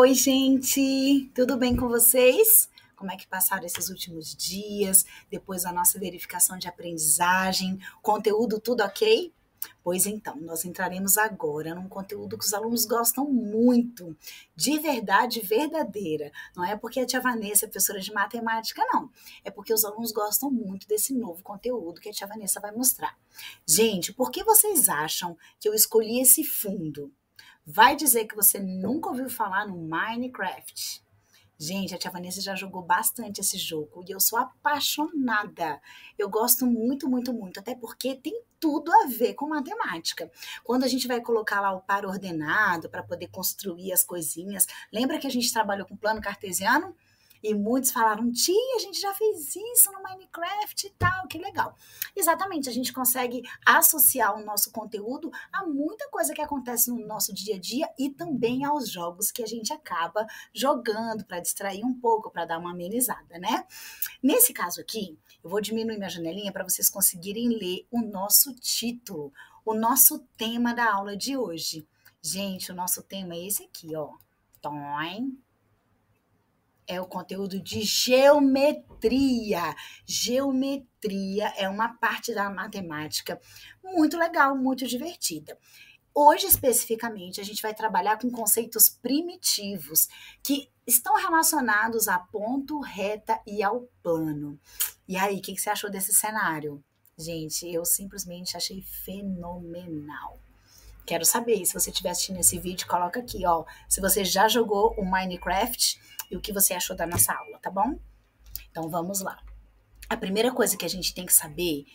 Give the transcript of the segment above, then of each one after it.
Oi, gente! Tudo bem com vocês? Como é que passaram esses últimos dias, depois da nossa verificação de aprendizagem? Conteúdo tudo ok? Pois então, nós entraremos agora num conteúdo que os alunos gostam muito, de verdade verdadeira. Não é porque a tia Vanessa é professora de matemática, não. É porque os alunos gostam muito desse novo conteúdo que a tia Vanessa vai mostrar. Gente, por que vocês acham que eu escolhi esse fundo? Vai dizer que você nunca ouviu falar no Minecraft. Gente, a tia Vanessa já jogou bastante esse jogo e eu sou apaixonada. Eu gosto muito, muito, muito, até porque tem tudo a ver com matemática. Quando a gente vai colocar lá o par ordenado para poder construir as coisinhas, lembra que a gente trabalhou com plano cartesiano? E muitos falaram, tia, a gente já fez isso no Minecraft e tal, que legal. Exatamente, a gente consegue associar o nosso conteúdo a muita coisa que acontece no nosso dia a dia e também aos jogos que a gente acaba jogando para distrair um pouco, para dar uma amenizada, né? Nesse caso aqui, eu vou diminuir minha janelinha para vocês conseguirem ler o nosso título, o nosso tema da aula de hoje. Gente, o nosso tema é esse aqui, ó. Toim. É o conteúdo de geometria. Geometria é uma parte da matemática muito legal, muito divertida. Hoje, especificamente, a gente vai trabalhar com conceitos primitivos que estão relacionados a ponto, reta e ao plano. E aí, o que você achou desse cenário? Gente, eu simplesmente achei fenomenal. Quero saber, se você estiver assistindo esse vídeo, coloca aqui, ó, se você já jogou o Minecraft e o que você achou da nossa aula, tá bom? Então, vamos lá. A primeira coisa que a gente tem que saber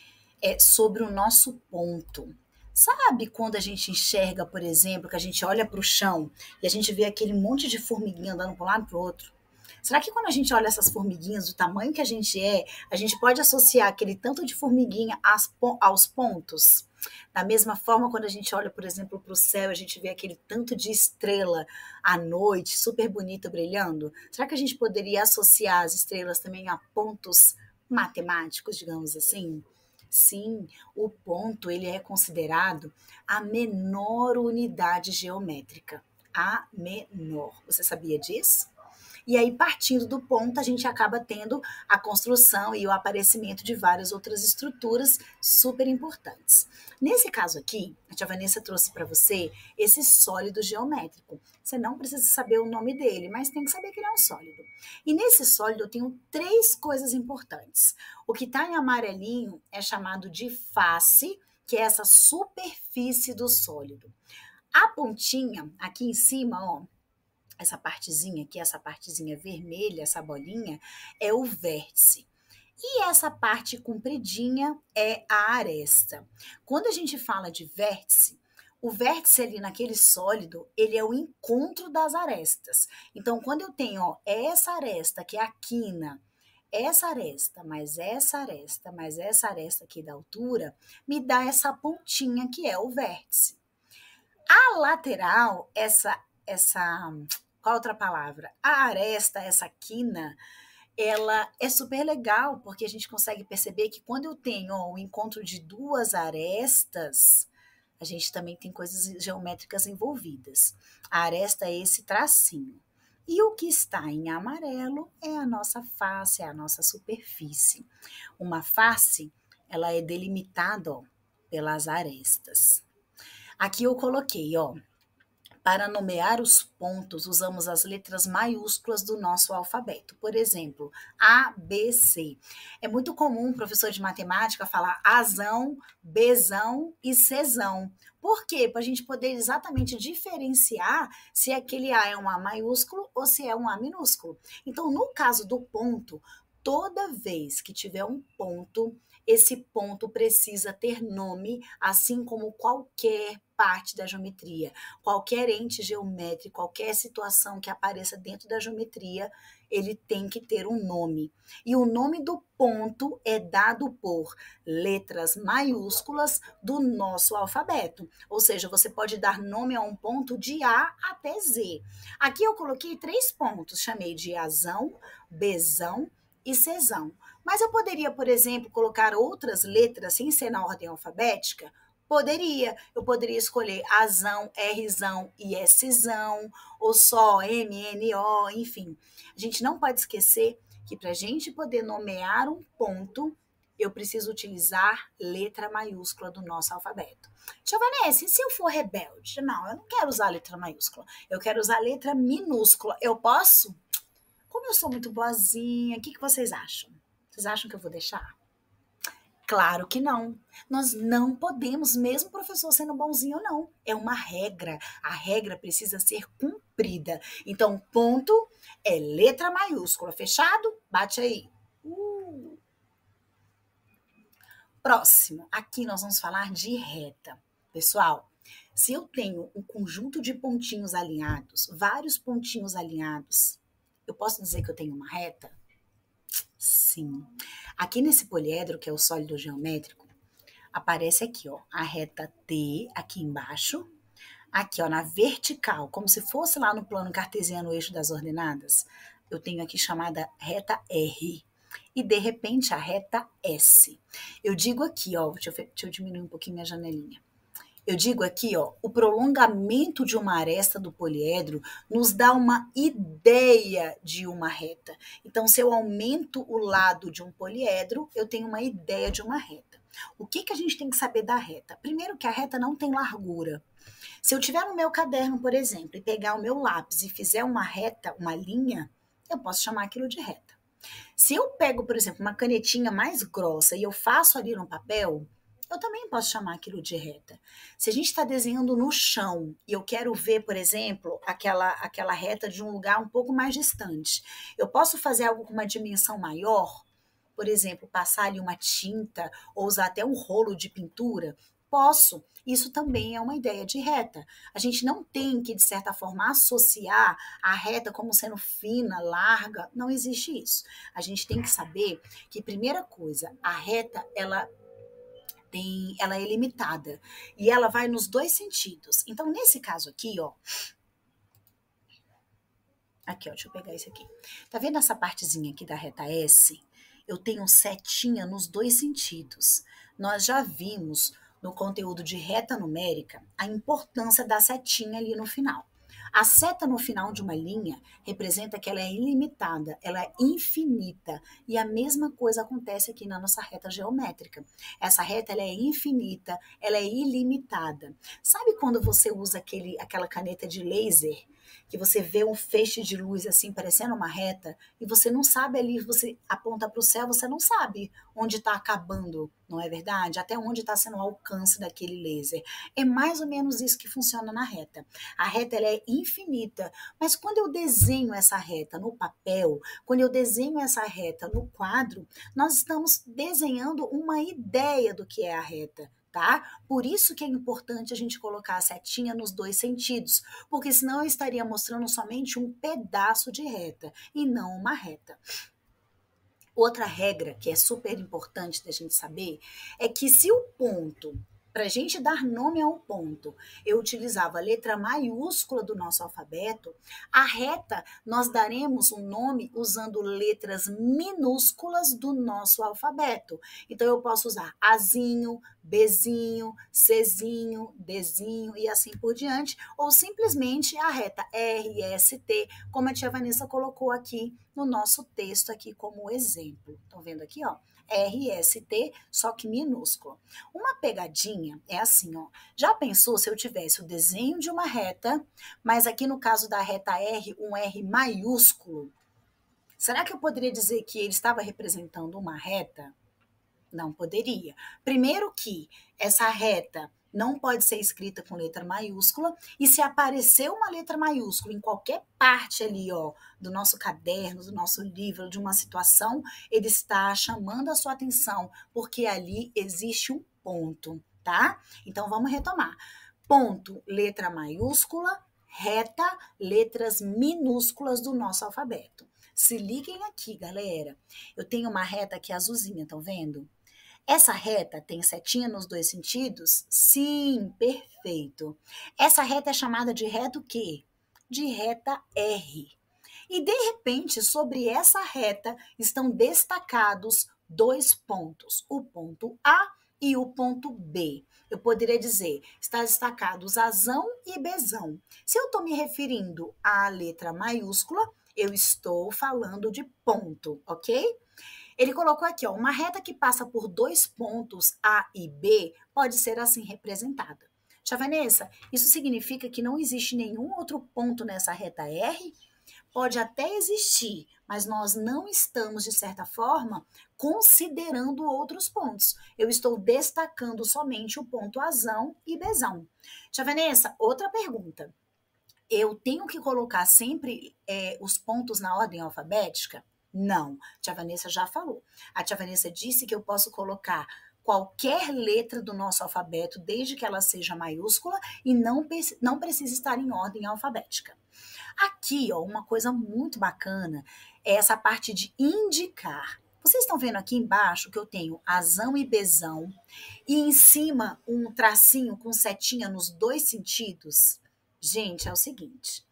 é sobre o nosso ponto. Sabe quando a gente enxerga, por exemplo, que a gente olha para o chão e a gente vê aquele monte de formiguinha andando para um lado e para o outro? Será que quando a gente olha essas formiguinhas do tamanho que a gente pode associar aquele tanto de formiguinha aos pontos? Da mesma forma, quando a gente olha, por exemplo, para o céu, a gente vê aquele tanto de estrela à noite, super bonita, brilhando. Será que a gente poderia associar as estrelas também a pontos matemáticos, digamos assim? Sim, o ponto ele é considerado a menor unidade geométrica. A menor. Você sabia disso? E aí, partindo do ponto, a gente acaba tendo a construção e o aparecimento de várias outras estruturas super importantes. Nesse caso aqui, a tia Vanessa trouxe para você esse sólido geométrico. Você não precisa saber o nome dele, mas tem que saber que ele é um sólido. E nesse sólido eu tenho três coisas importantes. O que está em amarelinho é chamado de face, que é essa superfície do sólido. A pontinha, aqui em cima, ó, essa partezinha aqui, essa partezinha vermelha, essa bolinha, é o vértice. E essa parte compridinha é a aresta. Quando a gente fala de vértice, o vértice ali naquele sólido, ele é o encontro das arestas. Então, quando eu tenho ó, essa aresta, que é a quina, essa aresta, mais essa aresta, mais essa aresta aqui da altura, me dá essa pontinha que é o vértice. A lateral, essa qual outra palavra? A aresta, essa quina, ela é super legal, porque a gente consegue perceber que quando eu tenho ó, o encontro de duas arestas, a gente também tem coisas geométricas envolvidas. A aresta é esse tracinho. E o que está em amarelo é a nossa face, é a nossa superfície. Uma face, ela é delimitada ó, pelas arestas. Aqui eu coloquei, ó, para nomear os pontos, usamos as letras maiúsculas do nosso alfabeto. Por exemplo, A, B, C. É muito comum o professor de matemática falar Azão, Bzão e Czão. Por quê? Para a gente poder exatamente diferenciar se aquele A é um A maiúsculo ou se é um A minúsculo. Então, no caso do ponto, toda vez que tiver um ponto, esse ponto precisa ter nome, assim como qualquer parte da geometria. Qualquer ente geométrico, qualquer situação que apareça dentro da geometria, ele tem que ter um nome. E o nome do ponto é dado por letras maiúsculas do nosso alfabeto. Ou seja, você pode dar nome a um ponto de A até Z. Aqui eu coloquei 3 pontos, chamei de Azão, Bzão e Czão. Mas eu poderia, por exemplo, colocar outras letras sem ser na ordem alfabética, Poderia, eu poderia escolher Azão, Rzão e Szão, ou só MNO, enfim. A gente não pode esquecer que para a gente poder nomear um ponto, eu preciso utilizar letra maiúscula do nosso alfabeto. Giovanese, se eu for rebelde? Não, eu não quero usar letra maiúscula, eu quero usar letra minúscula. Eu posso? Como eu sou muito boazinha, o que vocês acham? Vocês acham que eu vou deixar? Claro que não. Nós não podemos, mesmo o professor sendo bonzinho ou não. É uma regra. A regra precisa ser cumprida. Então, ponto é letra maiúscula. Fechado? Bate aí. Próximo. Aqui nós vamos falar de reta. Pessoal, se eu tenho um conjunto de pontinhos alinhados, vários pontinhos alinhados, eu posso dizer que eu tenho uma reta? Sim. Aqui nesse poliedro, que é o sólido geométrico, aparece aqui, ó, a reta T aqui embaixo, aqui, ó, na vertical, como se fosse lá no plano cartesiano, o eixo das ordenadas, eu tenho aqui chamada reta R. E, de repente, a reta S. Eu digo aqui, ó, deixa eu diminuir um pouquinho minha janelinha. Eu digo aqui, ó, o prolongamento de uma aresta do poliedro nos dá uma ideia de uma reta. Então, se eu aumento o lado de um poliedro, eu tenho uma ideia de uma reta. O que a gente tem que saber da reta? Primeiro que a reta não tem largura. Se eu tiver no meu caderno, por exemplo, e pegar o meu lápis e fizer uma reta, uma linha, eu posso chamar aquilo de reta. Se eu pego, por exemplo, uma canetinha mais grossa e eu faço ali no papel, eu também posso chamar aquilo de reta. Se a gente está desenhando no chão e eu quero ver, por exemplo, aquela reta de um lugar um pouco mais distante, eu posso fazer algo com uma dimensão maior? Por exemplo, passar ali uma tinta ou usar até um rolo de pintura? Posso. Isso também é uma ideia de reta. A gente não tem que, de certa forma, associar a reta como sendo fina, larga. Não existe isso. A gente tem que saber que, primeira coisa, a reta, ela é ilimitada e ela vai nos dois sentidos. Então, nesse caso aqui, ó, deixa eu pegar esse aqui. Tá vendo essa partezinha aqui da reta S? Eu tenho setinha nos dois sentidos. Nós já vimos no conteúdo de reta numérica a importância da setinha ali no final. A seta no final de uma linha representa que ela é ilimitada, ela é infinita. E a mesma coisa acontece aqui na nossa reta geométrica. Essa reta ela é infinita, ela é ilimitada. Sabe quando você usa aquela caneta de laser, que você vê um feixe de luz assim, parecendo uma reta, e você não sabe ali, você aponta para o céu, você não sabe onde está acabando, não é verdade? Até onde está sendo o alcance daquele laser. É mais ou menos isso que funciona na reta. A reta ela é infinita, mas quando eu desenho essa reta no papel, quando eu desenho essa reta no quadro, nós estamos desenhando uma ideia do que é a reta. Tá? Por isso que é importante a gente colocar a setinha nos dois sentidos, porque senão eu estaria mostrando somente um pedaço de reta e não uma reta. Outra regra que é super importante da gente saber é que se o ponto, para a gente dar nome ao ponto, eu utilizava a letra maiúscula do nosso alfabeto, a reta nós daremos um nome usando letras minúsculas do nosso alfabeto. Então eu posso usar Azinho, Bzinho, Czinho, Dzinho e assim por diante, ou simplesmente a reta RST, como a tia Vanessa colocou aqui no nosso texto aqui como exemplo. Estão vendo aqui, ó? RST, só que minúsculo. Uma pegadinha é assim, ó. Já pensou se eu tivesse o desenho de uma reta, mas aqui no caso da reta R, um R maiúsculo? Será que eu poderia dizer que ele estava representando uma reta? Não poderia. Primeiro que essa reta não pode ser escrita com letra maiúscula, e se aparecer uma letra maiúscula em qualquer parte ali, ó, do nosso caderno, do nosso livro, de uma situação, ele está chamando a sua atenção, porque ali existe um ponto, tá? Então vamos retomar. Ponto, letra maiúscula, reta, letras minúsculas do nosso alfabeto. Se liguem aqui, galera. Eu tenho uma reta aqui azulzinha, estão vendo? Essa reta tem setinha nos dois sentidos? Sim, perfeito. Essa reta é chamada de reta o quê? De reta R. E, de repente, sobre essa reta estão destacados dois pontos, o ponto A e o ponto B. Eu poderia dizer, está destacados Azão e Bzão. Se eu estou me referindo à letra maiúscula, eu estou falando de ponto, ok? Ele colocou aqui, ó, uma reta que passa por dois pontos A e B pode ser assim representada. Tia Vanessa, isso significa que não existe nenhum outro ponto nessa reta R? Pode até existir, mas nós não estamos, de certa forma, considerando outros pontos. Eu estou destacando somente o ponto Azão e Bzão. Tia Vanessa, outra pergunta. Eu tenho que colocar sempre os pontos na ordem alfabética? Não, a tia Vanessa já falou. A tia Vanessa disse que eu posso colocar qualquer letra do nosso alfabeto, desde que ela seja maiúscula e não precisa estar em ordem alfabética. Aqui, ó, uma coisa muito bacana é essa parte de indicar. Vocês estão vendo aqui embaixo que eu tenho Azão e Bzão e em cima um tracinho com setinha nos dois sentidos? Gente, é o seguinte,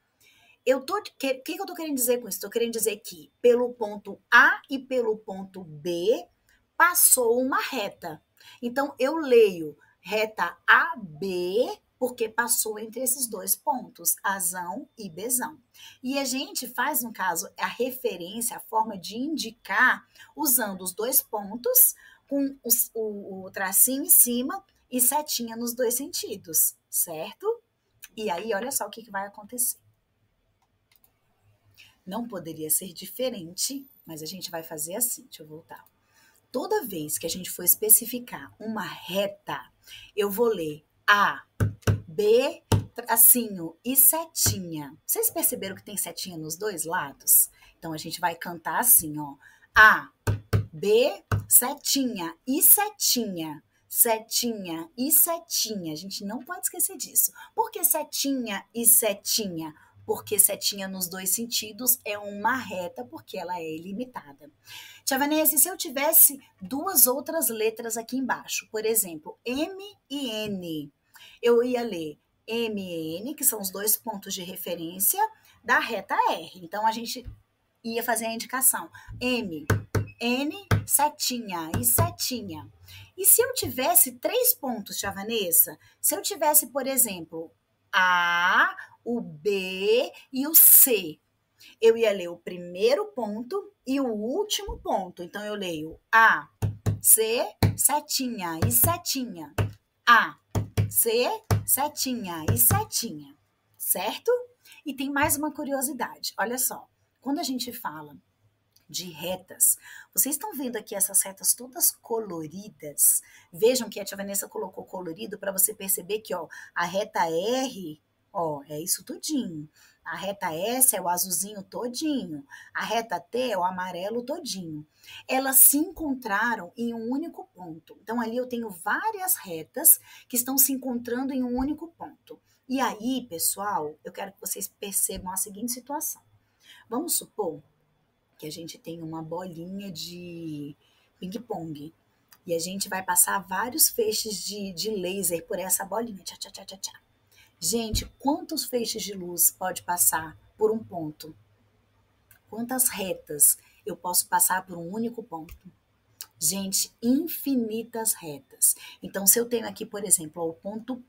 o que eu estou querendo dizer com isso? Estou querendo dizer que pelo ponto A e pelo ponto B passou uma reta. Então, eu leio reta AB porque passou entre esses dois pontos, Azão e Bzão. E a gente faz, no caso, a referência, a forma de indicar, usando os dois pontos, com o tracinho em cima e setinha nos dois sentidos, certo? E aí, olha só o que vai acontecer. Não poderia ser diferente, mas a gente vai fazer assim. Deixa eu voltar. Toda vez que a gente for especificar uma reta, eu vou ler A, B, tracinho e setinha. Vocês perceberam que tem setinha nos dois lados? Então, a gente vai cantar assim, ó. A, B, setinha e setinha. Setinha e setinha. A gente não pode esquecer disso. Por que setinha e setinha? Porque setinha nos dois sentidos é uma reta, porque ela é ilimitada. Tia Vanessa, se eu tivesse duas outras letras aqui embaixo, por exemplo, M e N, eu ia ler M e N, que são os dois pontos de referência da reta R. Então, a gente ia fazer a indicação M, N, setinha e setinha. E se eu tivesse três pontos, tia Vanessa? Se eu tivesse, por exemplo, A, o B e o C, eu ia ler o primeiro ponto e o último ponto. Então, eu leio A, C, setinha e setinha. A, C, setinha e setinha. Certo? E tem mais uma curiosidade. Olha só. Quando a gente fala de retas, vocês estão vendo aqui essas retas todas coloridas? Vejam que a tia Vanessa colocou colorido para você perceber que, ó, a reta R, ó, é isso tudinho. A reta S é o azulzinho todinho. A reta T é o amarelo todinho. Elas se encontraram em um único ponto. Então, ali eu tenho várias retas que estão se encontrando em um único ponto. E aí, pessoal, eu quero que vocês percebam a seguinte situação. Vamos supor que a gente tem uma bolinha de ping-pong e a gente vai passar vários feixes de laser por essa bolinha. Tchá, tchá, tchá, tchá, tchá. Gente, quantos feixes de luz pode passar por um ponto? Quantas retas eu posso passar por um único ponto? Gente, infinitas retas. Então, se eu tenho aqui, por exemplo, o ponto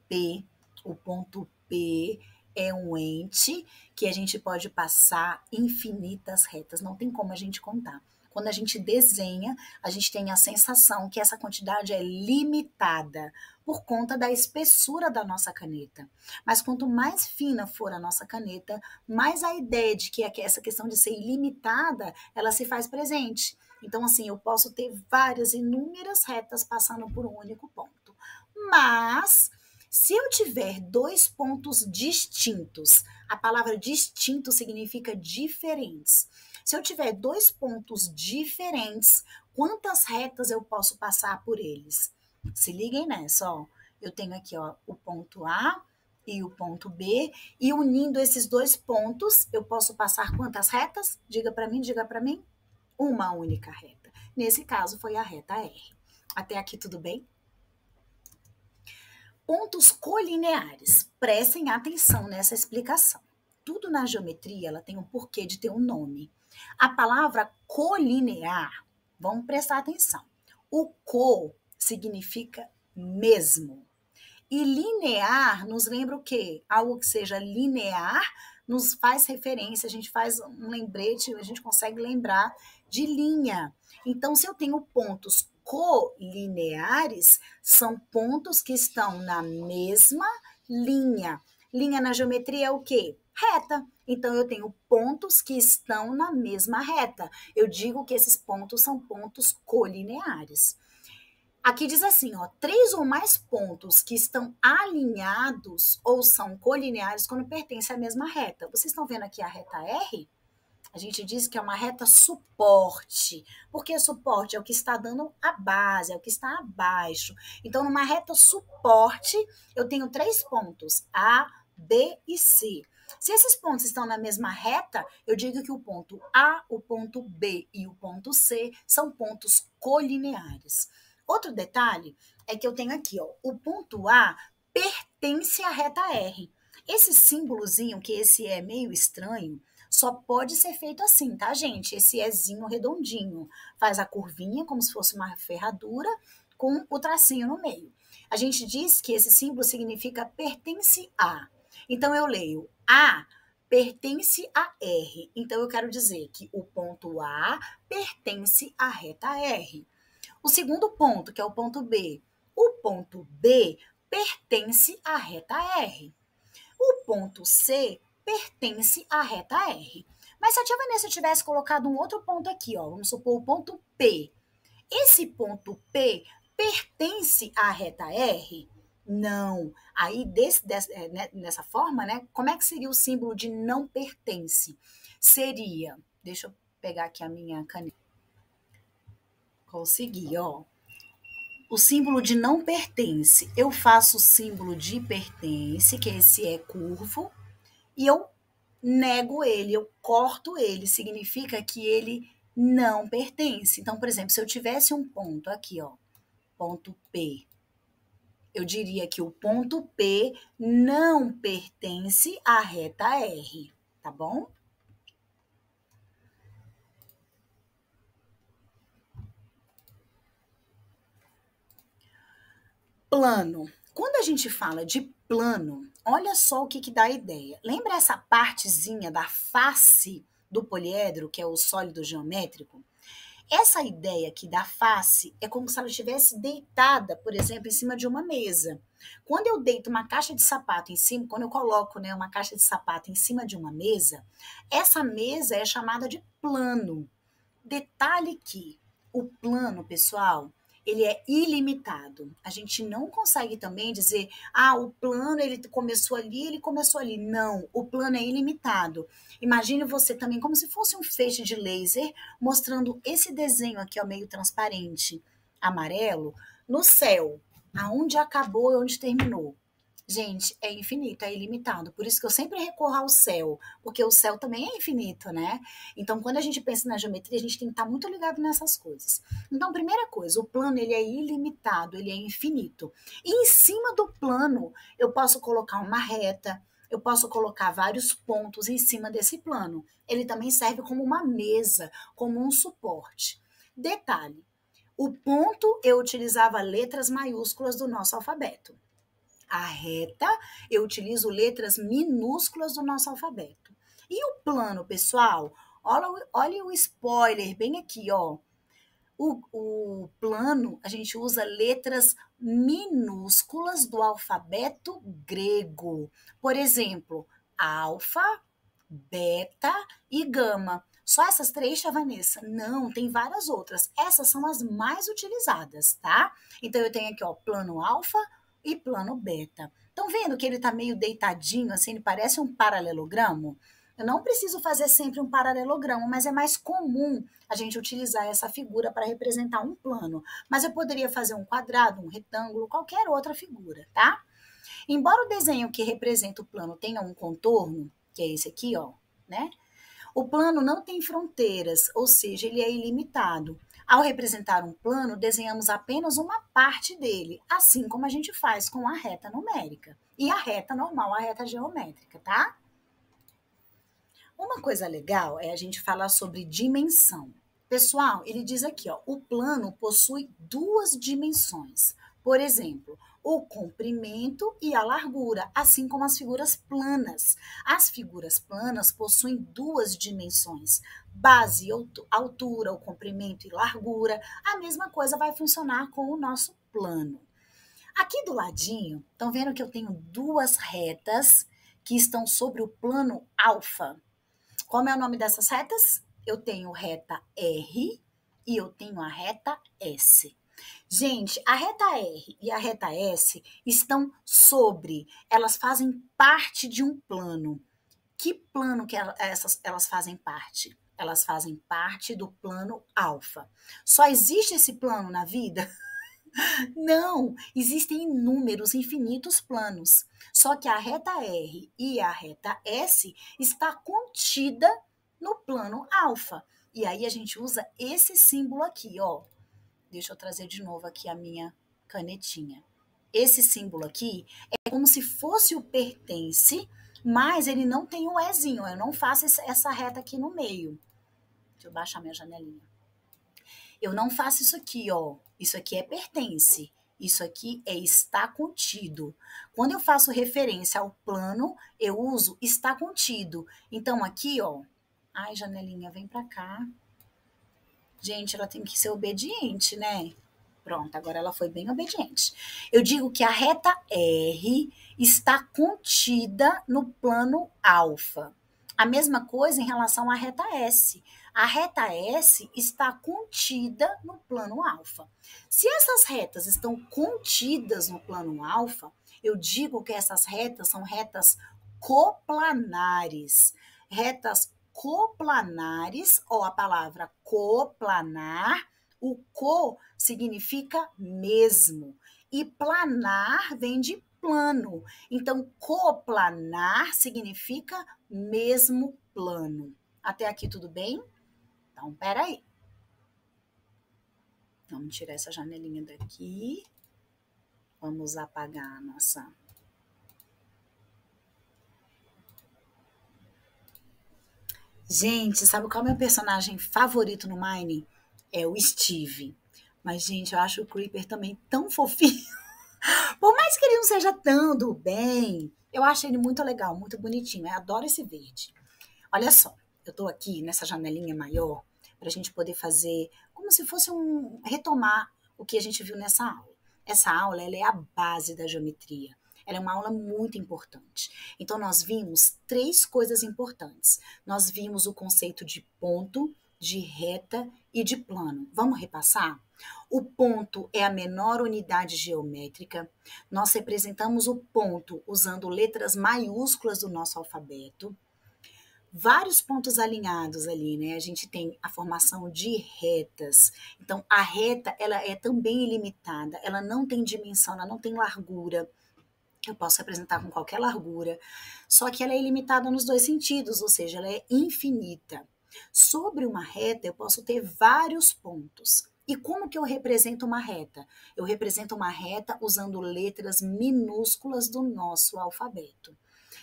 P é um ente que a gente pode passar infinitas retas, não tem como a gente contar. Quando a gente desenha, a gente tem a sensação que essa quantidade é limitada por conta da espessura da nossa caneta. Mas quanto mais fina for a nossa caneta, mais a ideia de que essa questão de ser ilimitada, ela se faz presente. Então, assim, eu posso ter várias, inúmeras retas passando por um único ponto. Mas, se eu tiver dois pontos distintos, a palavra distinto significa diferentes. Se eu tiver dois pontos diferentes, quantas retas eu posso passar por eles? Se liguem nessa, ó. Eu tenho aqui, ó, o ponto A e o ponto B, e unindo esses dois pontos, eu posso passar quantas retas? Diga para mim, diga para mim. Uma única reta. Nesse caso, foi a reta R. Até aqui, tudo bem? Pontos colineares. Prestem atenção nessa explicação. Tudo na geometria, ela tem um porquê de ter um nome. A palavra colinear, vamos prestar atenção. O co significa mesmo. E linear nos lembra o quê? Algo que seja linear nos faz referência, a gente faz um lembrete, a gente consegue lembrar de linha. Então, se eu tenho pontos colineares, são pontos que estão na mesma linha. Linha na geometria é o quê? Reta. Então, eu tenho pontos que estão na mesma reta. Eu digo que esses pontos são pontos colineares. Aqui diz assim, ó, 3 ou mais pontos que estão alinhados ou são colineares quando pertencem à mesma reta. Vocês estão vendo aqui a reta R? A gente diz que é uma reta suporte. Por que suporte? É o que está dando a base, é o que está abaixo. Então, numa reta suporte, eu tenho 3 pontos, A, B e C. Se esses pontos estão na mesma reta, eu digo que o ponto A, o ponto B e o ponto C são pontos colineares. Outro detalhe é que eu tenho aqui, ó, o ponto A pertence à reta R. Esse símbolozinho, que esse é meio estranho, só pode ser feito assim, tá, gente? Esse Ezinho redondinho. Faz a curvinha como se fosse uma ferradura com o tracinho no meio. A gente diz que esse símbolo significa pertence a. Então, eu leio A pertence a R. Então, eu quero dizer que o ponto A pertence à reta R. O segundo ponto, que é o ponto B. O ponto B pertence à reta R. O ponto C pertence à reta R. Mas se a tia Vanessa tivesse colocado um outro ponto aqui, ó, vamos supor o ponto P. Esse ponto P pertence à reta R? Não. Aí, nessa forma, né, como é que seria o símbolo de não pertence? Seria, deixa eu pegar aqui a minha caneta. Consegui, ó. O símbolo de não pertence. Eu faço o símbolo de pertence, que esse é curvo, e eu nego ele, eu corto ele. Significa que ele não pertence. Então, por exemplo, se eu tivesse um ponto aqui, ó, ponto P, eu diria que o ponto P não pertence à reta R, tá bom? Plano. Quando a gente fala de plano, olha só o que dá a ideia. Lembra essa partezinha da face do poliedro, que é o sólido geométrico? Essa ideia aqui da face é como se ela estivesse deitada, por exemplo, em cima de uma mesa. Quando eu deito uma caixa de sapato em cima, quando eu coloco, né, uma caixa de sapato em cima de uma mesa, essa mesa é chamada de plano. Detalhe que o plano, pessoal, ele é ilimitado. A gente não consegue também dizer, o plano ele começou ali, ele começou ali. Não, o plano é ilimitado. Imagine você também como se fosse um feixe de laser mostrando esse desenho aqui, ó, meio transparente, amarelo, no céu. Aonde acabou e onde terminou. Gente, é infinito, é ilimitado. Por isso que eu sempre recorro ao céu, porque o céu também é infinito, né? Então, quando a gente pensa na geometria, a gente tem que estar muito ligado nessas coisas. Então, primeira coisa, o plano ele é ilimitado, ele é infinito. E em cima do plano, eu posso colocar uma reta, eu posso colocar vários pontos em cima desse plano. Ele também serve como uma mesa, como um suporte. Detalhe, o ponto eu utilizava letras maiúsculas do nosso alfabeto. A reta, eu utilizo letras minúsculas do nosso alfabeto. E o plano, pessoal? Olha o spoiler bem aqui, ó. O plano, a gente usa letras minúsculas do alfabeto grego. Por exemplo, alfa, beta e gama. Só essas 3, tia Vanessa? Não, tem várias outras. Essas são as mais utilizadas, tá? Então, eu tenho aqui, ó, plano alfa e plano beta. Estão vendo que ele está meio deitadinho, assim, ele parece um paralelogramo? Eu não preciso fazer sempre um paralelogramo, mas é mais comum a gente utilizar essa figura para representar um plano. Mas eu poderia fazer um quadrado, um retângulo, qualquer outra figura, tá? Embora o desenho que representa o plano tenha um contorno, que é esse aqui, ó, né? O plano não tem fronteiras, ou seja, ele é ilimitado. Ao representar um plano, desenhamos apenas uma parte dele, assim como a gente faz com a reta numérica e a reta normal, a reta geométrica, tá? Uma coisa legal é a gente falar sobre dimensão. Pessoal, ele diz aqui, ó, o plano possui duas dimensões. Por exemplo, o comprimento e a largura, assim como as figuras planas. As figuras planas possuem duas dimensões, base, altura, o comprimento e largura. A mesma coisa vai funcionar com o nosso plano. Aqui do ladinho, estão vendo que eu tenho duas retas que estão sobre o plano alfa. Como é o nome dessas retas? Eu tenho reta R e eu tenho a reta S. Gente, a reta R e a reta S estão sobre, elas fazem parte de um plano. Que plano que elas fazem parte? Elas fazem parte do plano alfa. Só existe esse plano na vida? Não, existem inúmeros, infinitos planos. Só que a reta R e a reta S está contida no plano alfa. E aí a gente usa esse símbolo aqui, ó. Deixa eu trazer de novo aqui a minha canetinha. Esse símbolo aqui é como se fosse o pertence, mas ele não tem o Ezinho. Eu não faço essa reta aqui no meio. Deixa eu baixar minha janelinha. Eu não faço isso aqui, ó. Isso aqui é pertence. Isso aqui é está contido. Quando eu faço referência ao plano, eu uso está contido. Então, aqui, ó. Ai, janelinha, vem pra cá. Gente, ela tem que ser obediente, né? Pronto, agora ela foi bem obediente. Eu digo que a reta R está contida no plano alfa. A mesma coisa em relação à reta S. A reta S está contida no plano alfa. Se essas retas estão contidas no plano alfa, eu digo que essas retas são retas coplanares. Retas coplanares, ou a palavra coplanar, o co significa mesmo e planar vem de plano. Então, coplanar significa mesmo plano. Até aqui tudo bem? Então, peraí. Vamos tirar essa janelinha daqui. Vamos apagar a nossa... Gente, sabe qual é o meu personagem favorito no Mine? É o Steve. Mas, gente, eu acho o Creeper também tão fofinho. Por mais que ele não seja tão do bem, eu acho ele muito legal, muito bonitinho. Eu adoro esse verde. Olha só, eu tô aqui nessa janelinha maior para a gente poder fazer como se fosse retomar o que a gente viu nessa aula. Essa aula, ela é a base da geometria. Ela é uma aula muito importante. Então, nós vimos três coisas importantes. Nós vimos o conceito de ponto, de reta e de plano. Vamos repassar? O ponto é a menor unidade geométrica. Nós representamos o ponto usando letras maiúsculas do nosso alfabeto. Vários pontos alinhados ali, né? A gente tem a formação de retas. Então, a reta, ela é também ilimitada. Ela não tem dimensão, ela não tem largura. Eu posso representar com qualquer largura. Só que ela é ilimitada nos dois sentidos, ou seja, ela é infinita. Sobre uma reta, eu posso ter vários pontos. E como que eu represento uma reta? Eu represento uma reta usando letras minúsculas do nosso alfabeto.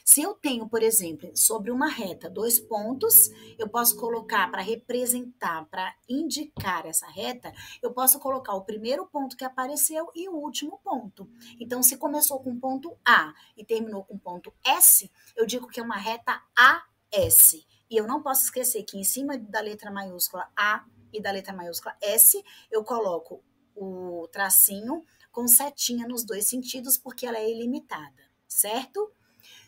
Se eu tenho, por exemplo, sobre uma reta, dois pontos, eu posso colocar para representar, para indicar essa reta, eu posso colocar o primeiro ponto que apareceu e o último ponto. Então, se começou com ponto A e terminou com ponto S, eu digo que é uma reta AS. E eu não posso esquecer que em cima da letra maiúscula A e da letra maiúscula S, eu coloco o tracinho com setinha nos dois sentidos, porque ela é ilimitada, certo?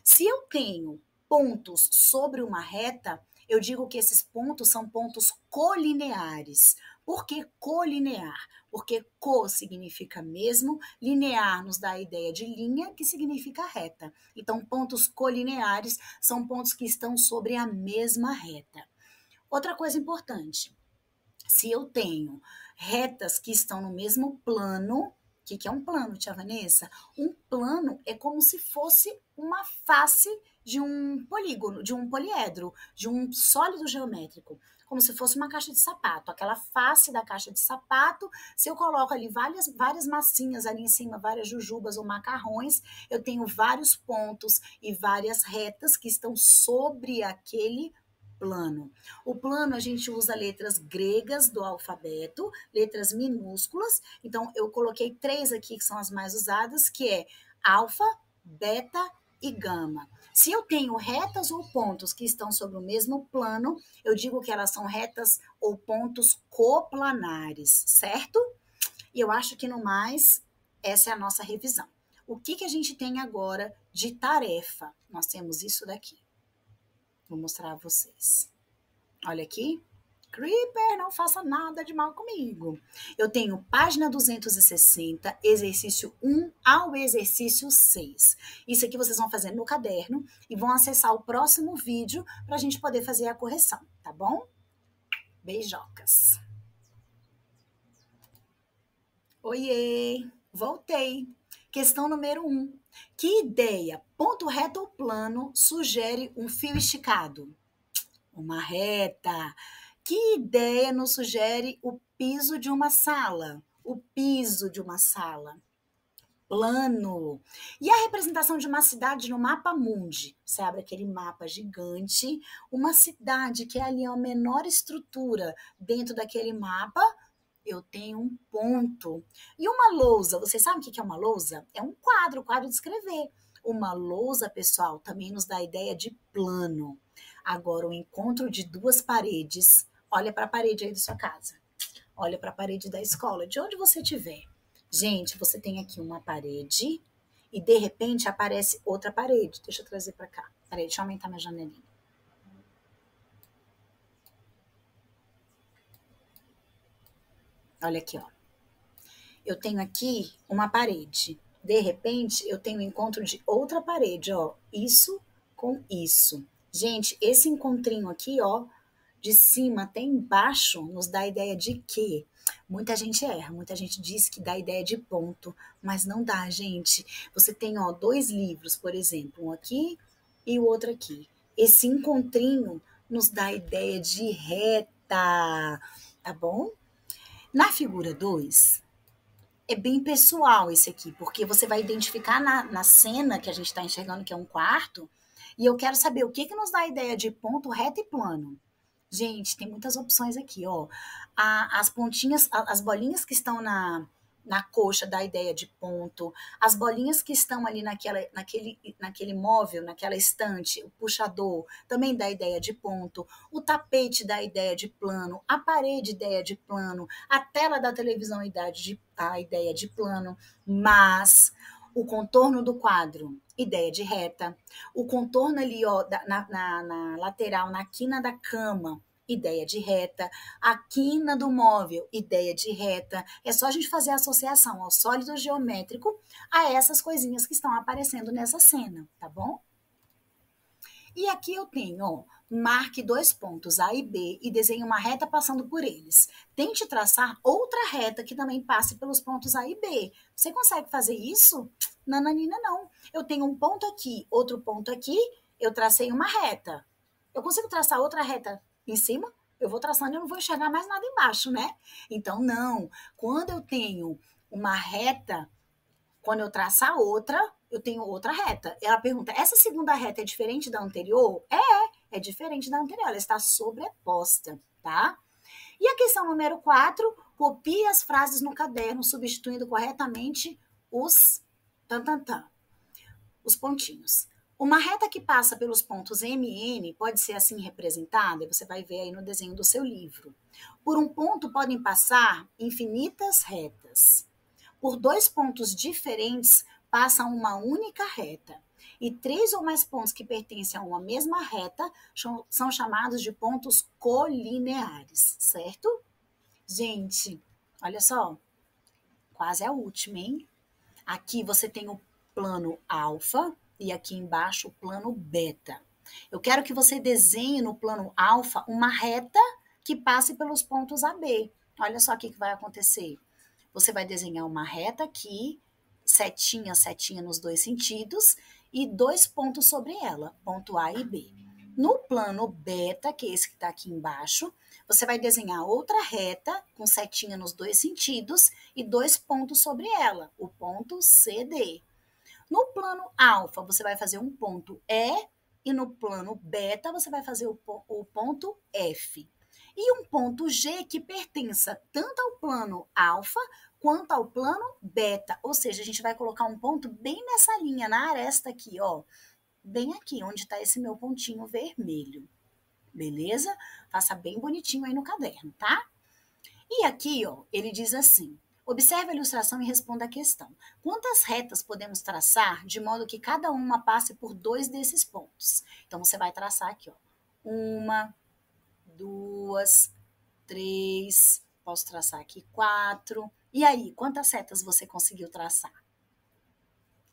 Se eu tenho pontos sobre uma reta, eu digo que esses pontos são pontos colineares. Por que colinear? Porque co significa mesmo, linear nos dá a ideia de linha, que significa reta. Então, pontos colineares são pontos que estão sobre a mesma reta. Outra coisa importante, se eu tenho retas que estão no mesmo plano, o que é um plano, tia Vanessa? Um plano é como se fosse uma face de um polígono, de um poliedro, de um sólido geométrico, como se fosse uma caixa de sapato. Aquela face da caixa de sapato, se eu coloco ali várias massinhas ali em cima, várias jujubas ou macarrões, eu tenho vários pontos e várias retas que estão sobre aquele plano. O plano a gente usa letras gregas do alfabeto, letras minúsculas. Então, eu coloquei 3 aqui que são as mais usadas, que é alfa, beta e gama. Se eu tenho retas ou pontos que estão sobre o mesmo plano, eu digo que elas são retas ou pontos coplanares, certo? E eu acho que no mais, essa é a nossa revisão. O que a gente tem agora de tarefa? Nós temos isso daqui. Vou mostrar a vocês. Olha aqui. Creeper, não faça nada de mal comigo. Eu tenho página 260, exercício 1 ao exercício 6. Isso aqui vocês vão fazer no caderno e vão acessar o próximo vídeo para a gente poder fazer a correção, tá bom? Beijocas. Oiê, voltei. Questão número 1. Que ideia, ponto reto ou plano, sugere um fio esticado? Uma reta. Que ideia nos sugere o piso de uma sala? O piso de uma sala. Plano. E a representação de uma cidade no mapa mundi? Você abre aquele mapa gigante, uma cidade que é ali a menor estrutura dentro daquele mapa, eu tenho um ponto. E uma lousa, você sabe o que é uma lousa? É um quadro de escrever. Uma lousa, pessoal, também nos dá a ideia de plano. Agora, o encontro de duas paredes, olha para a parede aí da sua casa. Olha para a parede da escola, de onde você estiver. Gente, você tem aqui uma parede e, de repente, aparece outra parede. Deixa eu trazer para cá. Peraí, deixa eu aumentar minha janelinha. Olha aqui, ó. Eu tenho aqui uma parede. De repente, eu tenho o encontro de outra parede, ó. Isso com isso. Gente, esse encontrinho aqui, ó, de cima até embaixo, nos dá a ideia de quê? Muita gente erra, muita gente diz que dá a ideia de ponto, mas não dá, gente. Você tem, ó, 2 livros, por exemplo, um aqui e o outro aqui. Esse encontrinho nos dá a ideia de reta, tá bom? Na figura 2, é bem pessoal esse aqui, porque você vai identificar na cena que a gente está enxergando, que é um quarto, e eu quero saber o que nos dá a ideia de ponto, reto e plano. Gente, tem muitas opções aqui, ó. As pontinhas, as bolinhas que estão na coxa dá a ideia de ponto, as bolinhas que estão ali naquele móvel, naquela estante, o puxador, também dá a ideia de ponto, o tapete dá a ideia de plano, a parede dá a ideia de plano, a tela da televisão dá a ideia de plano, mas o contorno do quadro, ideia de reta, o contorno ali, ó, na lateral, na quina da cama, ideia de reta, a quina do móvel, ideia de reta. É só a gente fazer a associação ao sólido geométrico a essas coisinhas que estão aparecendo nessa cena, tá bom? E aqui eu tenho, ó, marque 2 pontos A e B e desenhe uma reta passando por eles. Tente traçar outra reta que também passe pelos pontos A e B. Você consegue fazer isso? Nananina, não. Eu tenho um ponto aqui, outro ponto aqui, eu tracei uma reta. Eu consigo traçar outra reta em cima? Eu vou traçando e eu não vou enxergar mais nada embaixo, né? Então, não. Quando eu tenho uma reta, quando eu traçar outra, eu tenho outra reta. Ela pergunta, essa segunda reta é diferente da anterior? É diferente da anterior, ela está sobreposta, tá? E a questão número 4, copie as frases no caderno, substituindo corretamente os os pontinhos. Uma reta que passa pelos pontos M e N pode ser assim representada, você vai ver aí no desenho do seu livro. Por um ponto podem passar infinitas retas. Por 2 pontos diferentes passa uma única reta. E 3 ou mais pontos que pertencem a uma mesma reta são chamados de pontos colineares, certo? Gente, olha só, quase a última, hein? Aqui você tem o plano alfa e aqui embaixo o plano beta. Eu quero que você desenhe no plano alfa uma reta que passe pelos pontos AB. Olha só o que vai acontecer. Você vai desenhar uma reta aqui, setinha, setinha nos 2 sentidos, e 2 pontos sobre ela, ponto A e B. No plano beta, que é esse que está aqui embaixo, você vai desenhar outra reta com setinha nos 2 sentidos e 2 pontos sobre ela, o ponto CD. No plano alfa, você vai fazer um ponto E e no plano beta você vai fazer o ponto F. E um ponto G que pertença tanto ao plano alfa quanto ao plano beta. Ou seja, a gente vai colocar um ponto bem nessa linha, na aresta aqui, ó. Bem aqui, onde está esse meu pontinho vermelho. Beleza? Faça bem bonitinho aí no caderno, tá? E aqui, ó, ele diz assim: observe a ilustração e responda a questão. Quantas retas podemos traçar de modo que cada uma passe por 2 desses pontos? Então, você vai traçar aqui, ó. 1, 2, 3, posso traçar aqui 4. E aí, quantas retas você conseguiu traçar?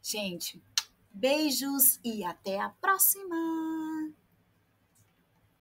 Gente, beijos e até a próxima!